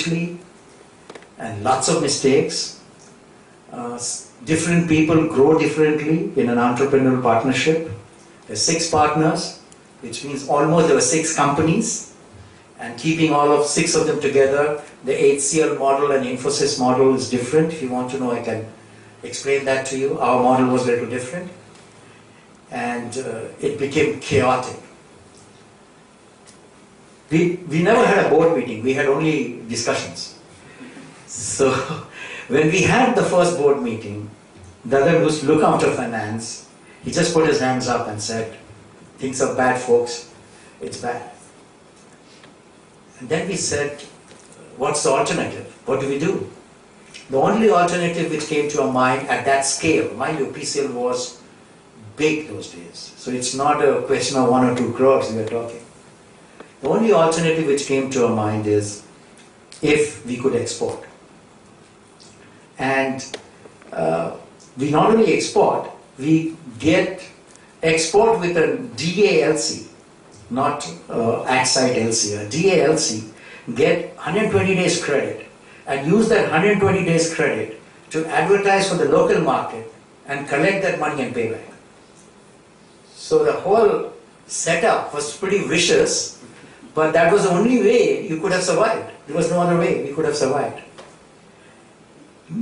hugely and lots of mistakes. Different people grow differently in an entrepreneurial partnership. There's 6 partners, which means almost there were 6 companies, and keeping all of 6 of them together, the HCL model and Infosys model is different. If you want to know, I can explain that to you. Our model was a little different, and it became chaotic. We never had a board meeting, we had only discussions. So when we had the first board meeting, the other who used to look after finance, he just put his hands up and said, "Things are bad, folks, it's bad." And then we said, what's the alternative? What do we do? The only alternative which came to our mind at that scale, mind you, PCL was big those days, so it's not a question of 1 or 2 crores we are talking. The only alternative which came to our mind is if we could export. And we not only export, we get export with a DALC, not at-site LC, a DALC, get 120 days credit and use that 120 days credit to advertise for the local market and collect that money and pay back. So the whole setup was pretty vicious, but that was the only way you could have survived. There was no other way we could have survived.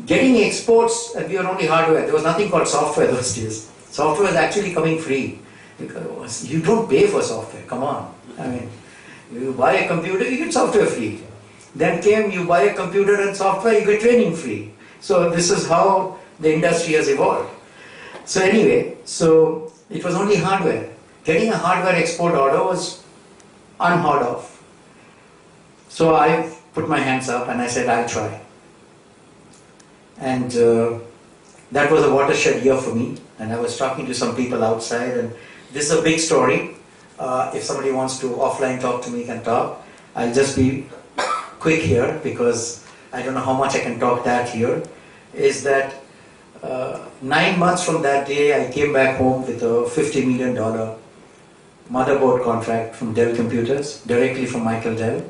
Getting exports, and we were only hardware, there was nothing called software those days. Software was actually coming free. Because you don't pay for software, come on. I mean, you buy a computer, you get software free. Then came, you buy a computer and software, you get training free. So this is how the industry has evolved. So anyway, so it was only hardware. Getting a hardware export order was unheard of. So I put my hands up and I said, I'll try. And that was a watershed year for me. And I was talking to some people outside, and this is a big story. If somebody wants to offline talk to me, can talk. I'll just be quick here because I don't know how much I can talk that here. Is that 9 months from that day, I came back home with a $50 million motherboard contract from Dell Computers, directly from Michael Dell.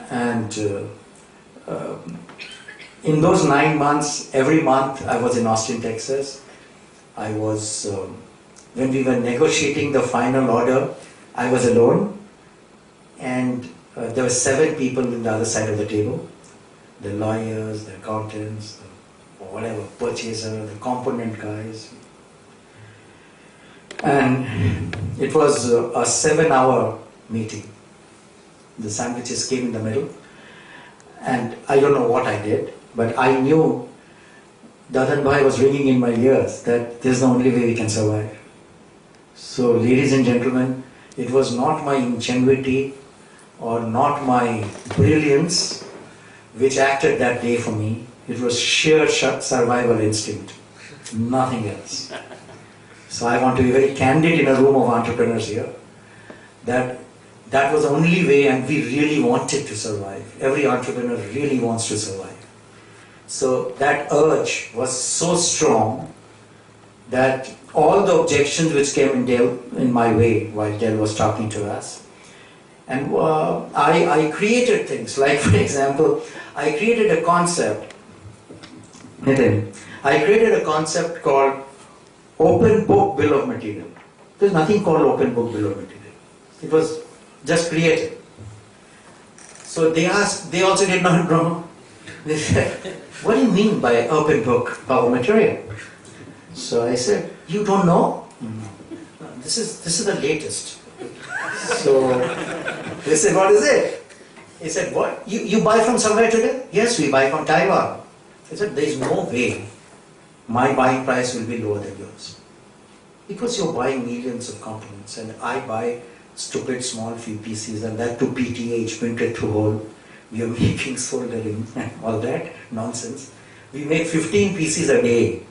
And in those 9 months, every month I was in Austin, Texas. I was, when we were negotiating the final order, I was alone, and there were 7 people on the other side of the table. The lawyers, the accountants, the whatever, purchaser, the component guys. And it was a 7-hour meeting. The sandwiches came in the middle, and I don't know what I did, but I knew Dadan Bhai was ringing in my ears that this is the only way we can survive. So ladies and gentlemen, it was not my ingenuity or not my brilliance which acted that day for me. It was sheer survival instinct, nothing else. So I want to be very candid in a room of entrepreneurs here, that was the only way, and we really wanted to survive. Every entrepreneur really wants to survive. So that urge was so strong that all the objections which came in my way while Dell was talking to us, and I created things, like for example, I created a concept, I created a concept called Open Book Bill of Material. There's nothing called Open Book Bill of Material. It was just created. So they also did not know. They said, what do you mean by open book of material? So I said, you don't know? No, this is the latest. So they said, what is it? He said, what? You buy from somewhere today? Yes, we buy from Taiwan. I said, there is no way my buying price will be lower than yours. Because you're buying millions of components and I buy stupid small few PCs, and that to PTH, printed through hole. We are making soldering and all that nonsense. We make 15 PCs a day.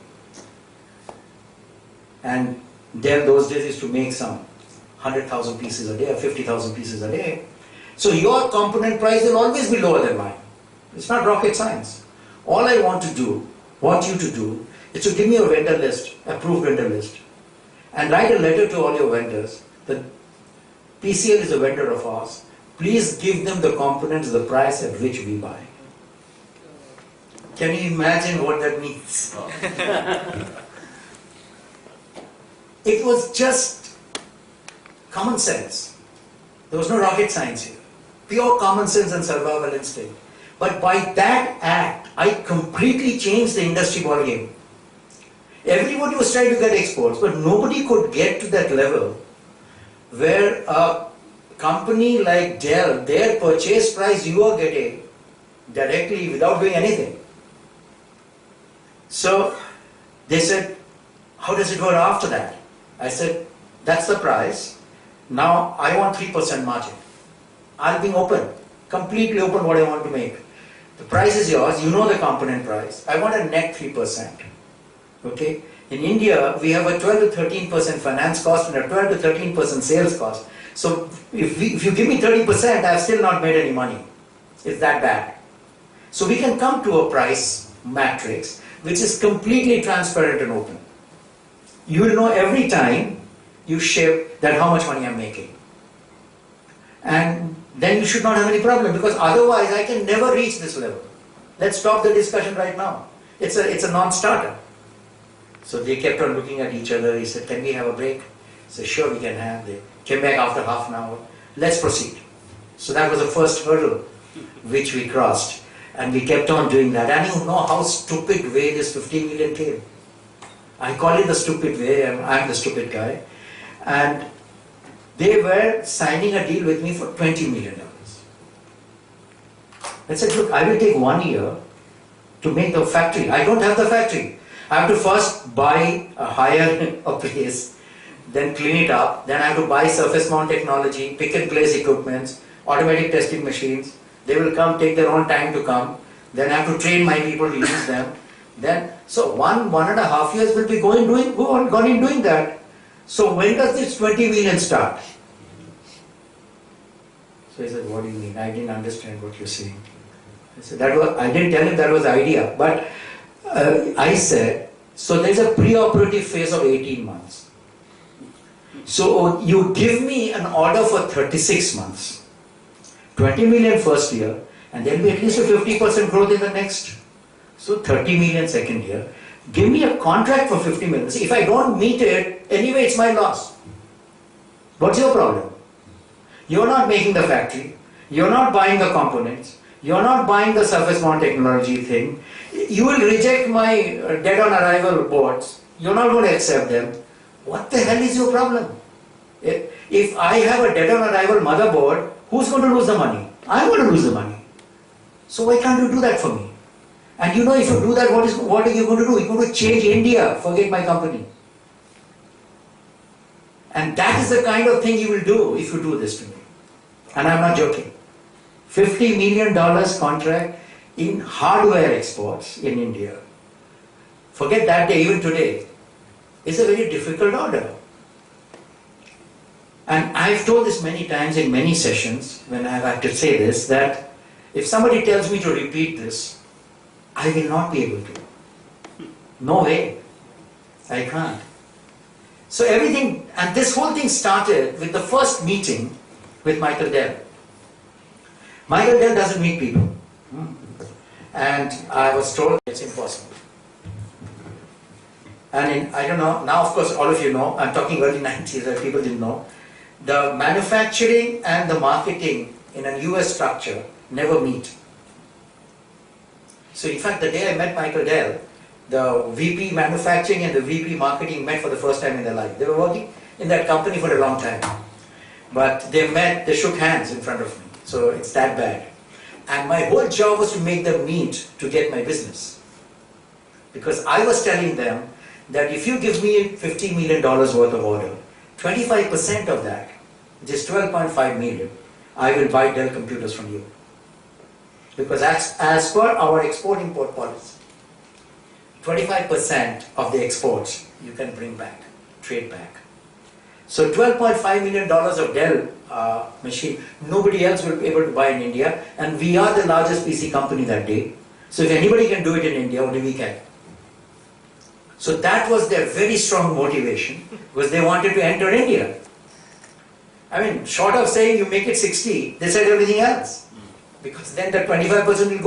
And Dell those days used to make some 100,000 pieces a day or 50,000 pieces a day. So your component price will always be lower than mine. It's not rocket science. All I want you to do, is to give me a vendor list, approved vendor list, and write a letter to all your vendors that PCL is a vendor of ours. please give them the components, the price at which we buy. Can you imagine what that means? It was just common sense. There was no rocket science here. Pure common sense and survival instinct. But by that act, I completely changed the industry ballgame. Everybody was trying to get exports, but nobody could get to that level where a company like Dell, their purchase price you are getting directly without doing anything. So they said, how does it work after that? I said, that's the price. Now I want 3% margin. I'm being open, completely open what I want to make. The price is yours, you know the component price. I want a net 3%. Okay? In India, we have a 12 to 13% finance cost and a 12 to 13% sales cost. So if you give me 30%, I've still not made any money. It's that bad. So we can come to a price matrix which is completely transparent and open. You will know every time you ship that how much money I'm making. And then you should not have any problem, because otherwise I can never reach this level. Let's stop the discussion right now. It's a non-starter. So they kept on looking at each other. He said, can we have a break? I said, sure, we can have. They came back after half an hour. Let's proceed. So that was the first hurdle which we crossed. And we kept on doing that. And you know how stupid way this 15 million came. I call it the stupid way. I'm the stupid guy. And they were signing a deal with me for $20 million. I said, look, I will take 1 year to make the factory. I don't have the factory. I have to first hire a place, then clean it up, then I have to buy surface mount technology, pick and place equipments, automatic testing machines. They will come, take their own time to come. Then I have to train my people to use them. Then, so 1.5 years will be gone in doing that. So when does this 20 million start? So he said, what do you mean? I didn't understand what you're saying. I said, I didn't tell him that was the idea. But I said, so there's a pre-operative phase of 18 months. So you give me an order for 36 months, 20 million first year, and there will be at least a 50% growth in the next. So 30 million second year. Give me a contract for 50 million. See, if I don't meet it, anyway it's my loss. What's your problem? You're not making the factory, you're not buying the components, you're not buying the surface mount technology thing. You will reject my dead on arrival boards. You're not going to accept them. What the hell is your problem? If I have a dead on arrival motherboard, who's going to lose the money? I'm going to lose the money. So why can't you do that for me? And you know, if you do that, what are you going to do? You're going to change India. Forget my company. And that is the kind of thing you will do if you do this to me. And I'm not joking. $50 million contract in hardware exports in India. Forget that day, even today. It's a very difficult order. And I've told this many times in many sessions when I've had to say this, that if somebody tells me to repeat this, I will not be able to. No way. I can't. So everything, and this whole thing started with the first meeting with Michael Dell. Michael Dell doesn't meet people. And I was told it's impossible. And I don't know, now of course all of you know, I'm talking early 90s that people didn't know, the manufacturing and the marketing in a US structure never meet. So in fact the day I met Michael Dell, the VP manufacturing and the VP marketing met for the first time in their life. They were working in that company for a long time. But they met, they shook hands in front of me. So it's that bad. And my whole job was to make them meet to get my business. Because I was telling them that if you give me $50 million worth of order, 25% of that, which is 12.5 million, I will buy Dell computers from you. Because as per our export-import policy, 25% of the exports you can bring back, trade back. So $12.5 million of Dell machine, nobody else will be able to buy in India, and we are the largest PC company that day. So if anybody can do it in India, only we can. So that was their very strong motivation, because they wanted to enter India. I mean, short of saying you make it 60, they said everything else. Because then the 25% will go.